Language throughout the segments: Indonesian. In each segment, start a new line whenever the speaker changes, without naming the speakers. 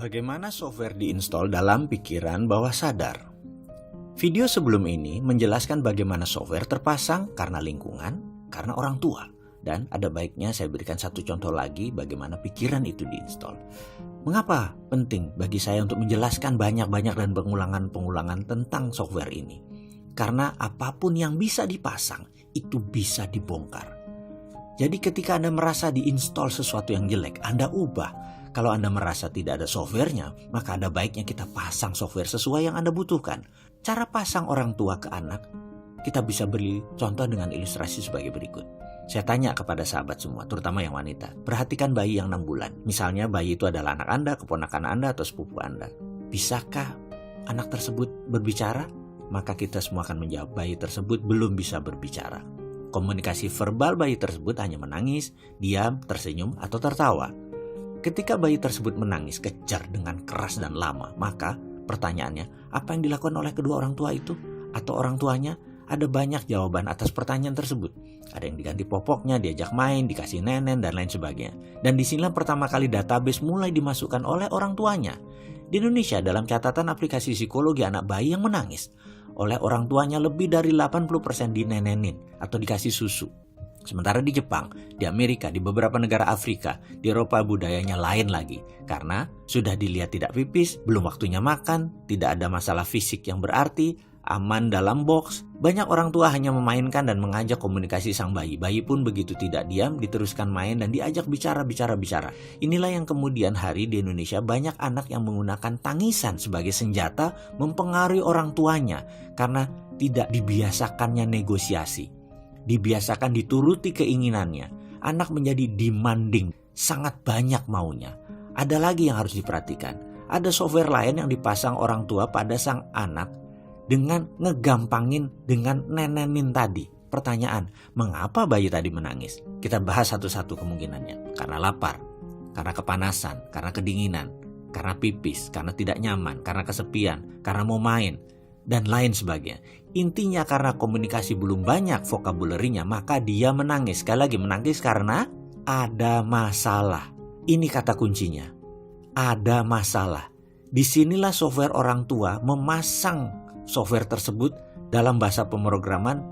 Bagaimana software diinstal dalam pikiran bawah sadar? Video sebelum ini menjelaskan bagaimana software terpasang karena lingkungan, karena orang tua. Dan ada baiknya saya berikan satu contoh lagi bagaimana pikiran itu diinstal. Mengapa penting bagi saya untuk menjelaskan banyak-banyak dan pengulangan-pengulangan tentang software ini? Karena apapun yang bisa dipasang, itu bisa dibongkar. Jadi ketika Anda merasa diinstal sesuatu yang jelek, Anda ubah. Kalau Anda merasa tidak ada softwarenya, maka ada baiknya kita pasang software sesuai yang Anda butuhkan. Cara pasang orang tua ke anak, kita bisa beri contoh dengan ilustrasi sebagai berikut. Saya tanya kepada sahabat semua, terutama yang wanita. Perhatikan bayi yang 6 bulan. Misalnya bayi itu adalah anak Anda, keponakan Anda, atau sepupu Anda. Bisakah anak tersebut berbicara? Maka kita semua akan menjawab bayi tersebut belum bisa berbicara. Komunikasi verbal bayi tersebut hanya menangis, diam, tersenyum, atau tertawa. Ketika bayi tersebut menangis kejar dengan keras dan lama, maka pertanyaannya, apa yang dilakukan oleh kedua orang tua itu? Atau orang tuanya? Ada banyak jawaban atas pertanyaan tersebut. Ada yang diganti popoknya, diajak main, dikasih nenen, dan lain sebagainya. Dan disinilah pertama kali database mulai dimasukkan oleh orang tuanya. Di Indonesia, dalam catatan aplikasi psikologi anak bayi yang menangis, oleh orang tuanya lebih dari 80% dinenenin atau dikasih susu. Sementara di Jepang, di Amerika, di beberapa negara Afrika, di Eropa budayanya lain lagi. Karena sudah dilihat tidak pipis, belum waktunya makan, tidak ada masalah fisik yang berarti, aman dalam box. Banyak orang tua hanya memainkan dan mengajak komunikasi sang bayi. Bayi pun begitu tidak diam, diteruskan main dan diajak bicara. Inilah yang kemudian hari di Indonesia banyak anak yang menggunakan tangisan sebagai senjata mempengaruhi orang tuanya. Karena tidak dibiasakannya negosiasi. Dibiasakan dituruti keinginannya. Anak menjadi demanding, sangat banyak maunya. Ada lagi yang harus diperhatikan. Ada software lain yang dipasang orang tua pada sang anak dengan ngegampangin dengan nenenin tadi. Pertanyaan, mengapa bayi tadi menangis? Kita bahas satu-satu kemungkinannya. Karena lapar, karena kepanasan, karena kedinginan, karena pipis, karena tidak nyaman, karena kesepian, karena mau main, dan lain sebagainya. Intinya karena komunikasi belum banyak vocabulary-nya, maka dia menangis. Sekali lagi menangis karena ada masalah. Ini kata kuncinya. Ada masalah. Disinilah software orang tua memasang software tersebut dalam bahasa pemrograman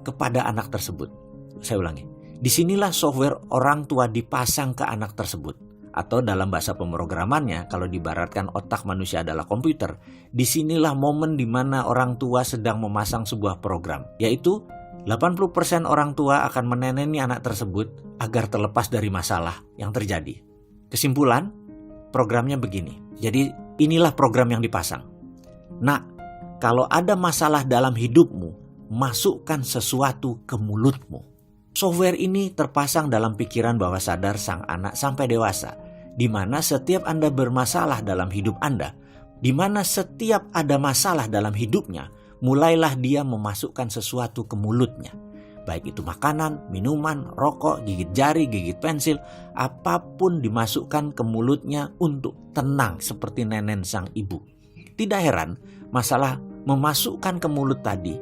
kepada anak tersebut. Saya ulangi. Disinilah software orang tua dipasang ke anak tersebut. Atau dalam bahasa pemrogramannya, kalau diibaratkan otak manusia adalah komputer, disinilah momen di mana orang tua sedang memasang sebuah program, yaitu 80% orang tua akan meneneni anak tersebut agar terlepas dari masalah yang terjadi. Kesimpulan, programnya begini. Jadi inilah program yang dipasang. Nah, kalau ada masalah dalam hidupmu, masukkan sesuatu ke mulutmu. Software ini terpasang dalam pikiran bawah sadar sang anak sampai dewasa, di mana setiap Anda bermasalah dalam hidup Anda, di mana setiap ada masalah dalam hidupnya, mulailah dia memasukkan sesuatu ke mulutnya. Baik itu makanan, minuman, rokok, gigit jari, gigit pensil, apapun dimasukkan ke mulutnya untuk tenang seperti nenen sang ibu. Tidak heran, masalah memasukkan ke mulut tadi,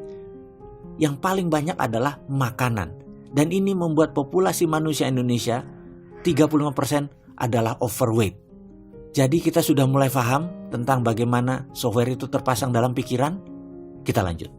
yang paling banyak adalah makanan. Dan ini membuat populasi manusia Indonesia 35% adalah overweight. Jadi kita sudah mulai paham tentang bagaimana software itu terpasang dalam pikiran. Kita lanjut.